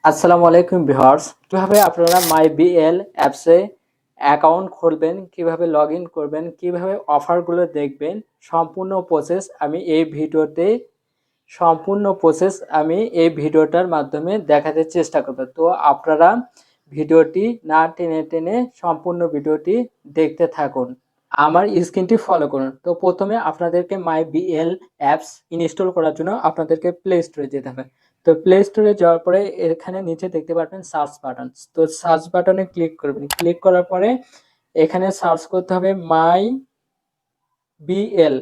আসসালামু আলাইকুম ভিউয়ার্স, কিভাবে আপনারা মাই বিএল অ্যাপসে অ্যাকাউন্ট খুলবেন, কিভাবে লগ ইন করবেন, কিভাবে অফারগুলো দেখবেন, সম্পূর্ণ প্রসেস আমি এই ভিডিওটার মাধ্যমে দেখাতে চেষ্টা করব। তো আপনারা ভিডিওটি না টেনে টেনে সম্পূর্ণ ভিডিওটি দেখতে থাকুন। আমার স্ক্রিনটি ফলো করুন। তো প্রথমে আপনাদেরকে মাই বিএল অ্যাপস ইনস্টল করার জন্য আপনাদেরকে প্লে স্টোরে যেতে হবে। তো প্লে স্টোরে যাওয়ার পরে এখানে নিচে দেখতে পারবেন সার্চ বাটন। তো সার্চ বাটনে ক্লিক করবেন। ক্লিক করার পরে এখানে সার্চ করতে হবে মাই বিএল।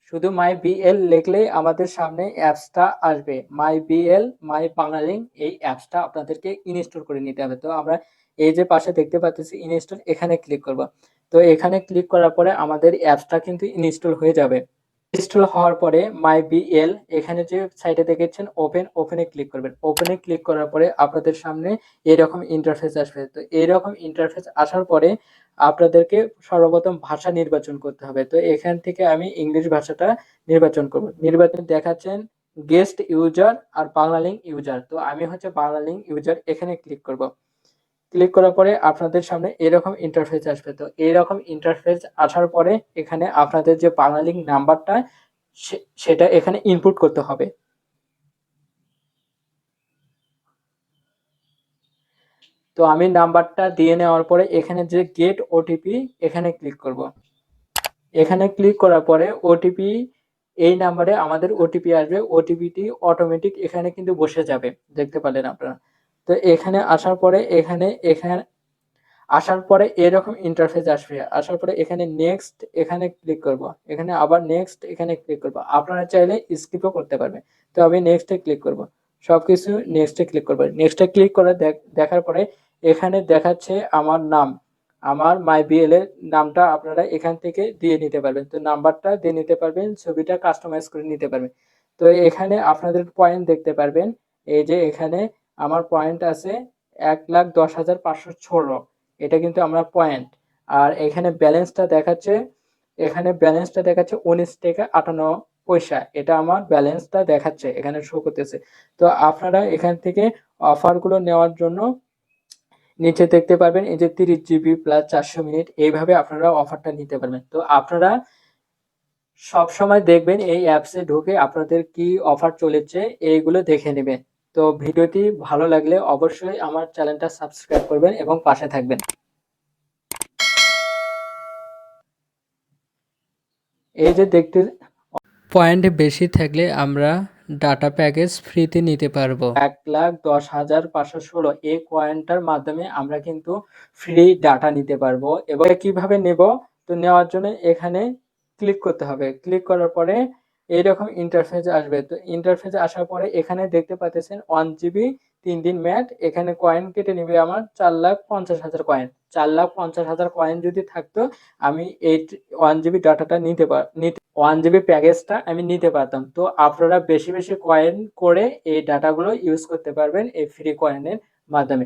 শুধু মাই বিএল লিখলেই আমাদের সামনে অ্যাপসটা আসবে। মাই বিএল মাই বাংলালিংক এই অ্যাপসটা আপনাদেরকে ইনস্টল করে নিতে হবে। তো আমরা এই যে পাশে দেখতে পাচ্ছি ইনস্টল, এখানে ক্লিক করব। তো এখানে ক্লিক করার পরে আমাদের অ্যাপসটা কিন্তু ইনস্টল হয়ে যাবে। ইনস্টল হওয়ার পরে মাই বিএল এখানে যে সাইটে দেখেছেন ওপেনে ক্লিক করবেন। ওপেনে ক্লিক করার পরে আপনাদের সামনে এরকম ইন্টারফেস আসবে। তো এরকম ইন্টারফেস আসার পরে আপনাদেরকে সর্বপ্রথম ভাষা নির্বাচন করতে হবে। তো এখান থেকে আমি ইংলিশ ভাষাটা নির্বাচন করব। নির্বাচন দেখাচ্ছেন গেস্ট ইউজার আর বাংলালিংক ইউজার। তো আমি হচ্ছে বাংলালিংক ইউজার, এখানে ক্লিক করব। ক্লিক করার পরে আপনাদের সামনে এরকম ইন্টারফেস আসবে। তো এরকম ইন্টারফেস আসার পরে এখানে আপনাদের যে বাংলালিংক নাম্বারটা সেটা এখানে ইনপুট করতে হবে। তো আমি নাম্বারটা দিয়ে নেওয়ার পরে এখানে যে গেট ওটিপি এখানে ক্লিক করব। এখানে ক্লিক করার পরে ওটিপি, এই নাম্বারে আমাদের ওটিপি আসবে। ওটিপিটি অটোমেটিক এখানে কিন্তু বসে যাবে, দেখতে পারলেন আপনারা। তো এখানে আসার পরে এখানে আসার পরে এরকম ইন্টারফেস আসবে। আসার পরে এখানে নেক্সট এখানে ক্লিক করব। এখানে আবার নেক্সট এখানে ক্লিক করব। আপনারা চাইলে স্কিপও করতে পারবেন। তো আমি নেক্সটে ক্লিক করব। সবকিছু নেক্সটে ক্লিক করব। নেক্সটে ক্লিক করে দেখার পরে এখানে দেখাচ্ছে আমার নাম, আমার মাই বিএল এর নামটা আপনারা এখান থেকে দিয়ে নিতে পারবেন। তো নাম্বারটা দিয়ে নিতে পারবেন, ছবিটা কাস্টমাইজ করে নিতে পারবেন। তো এখানে আপনাদের পয়েন্ট দেখতে পারবেন। এই যে এখানে আমার পয়েন্ট আছে 1,10,516, এটা কিন্তু আমার পয়েন্ট। আর এখানে ব্যালেন্সটা দেখাচ্ছে 19 টাকা 58 পয়সা, এটা আমার ব্যালেন্সটা দেখাচ্ছে, এখানে শো করতেছে। তো আপনারা এখান থেকে অফারগুলো নেওয়ার জন্য নিচে দেখতে পারবেন এই যে 30 জিবি প্লাস 400 মিনিট, এইভাবে আপনারা অফারটা নিতে পারবেন। তো আপনারা সব সময় দেখবেন এই অ্যাপসে ঢুকে আপনাদের কি অফার চলেছে এইগুলো দেখে নেবেন। তো ভিডিওটি ভালো লাগলে অবশ্যই আমার চ্যানেলটা সাবস্ক্রাইব করবেন এবং পাশে থাকবেন। এই যে দেখতে পয়েন্ট বেশি থাকলে আমরা ডাটা প্যাকেজ ফ্রিতে নিতে পারবো। 1,10,516 এই কয়েনটার মাধ্যমে আমরা কিন্তু ফ্রি ডাটা নিতে পারবো। এবং কিভাবে নেব, তো নেওয়ার জন্য এখানে ক্লিক করতে হবে। ক্লিক করার পরে এইরকম ইন্টারফেস আসবে। তো ইন্টারফেস আসার পরে এখানে দেখতে পাচ্ছেন 1 জিবি 3 দিন ম্যাট, এখানে কয়েন কেটে নেবে আমার 4,50,000 কয়েন। 4,50,000 কয়েন যদি থাকতো আমি এই 1 জিবি ডাটাটা নিতে 1 জিবি প্যাকেজটা আমি নিতে পারতাম। তো আপনারা বেশি বেশি কয়েন করে এই ডাটাগুলো ইউজ করতে পারবেন এই ফ্রি কয়েনের মাধ্যমে।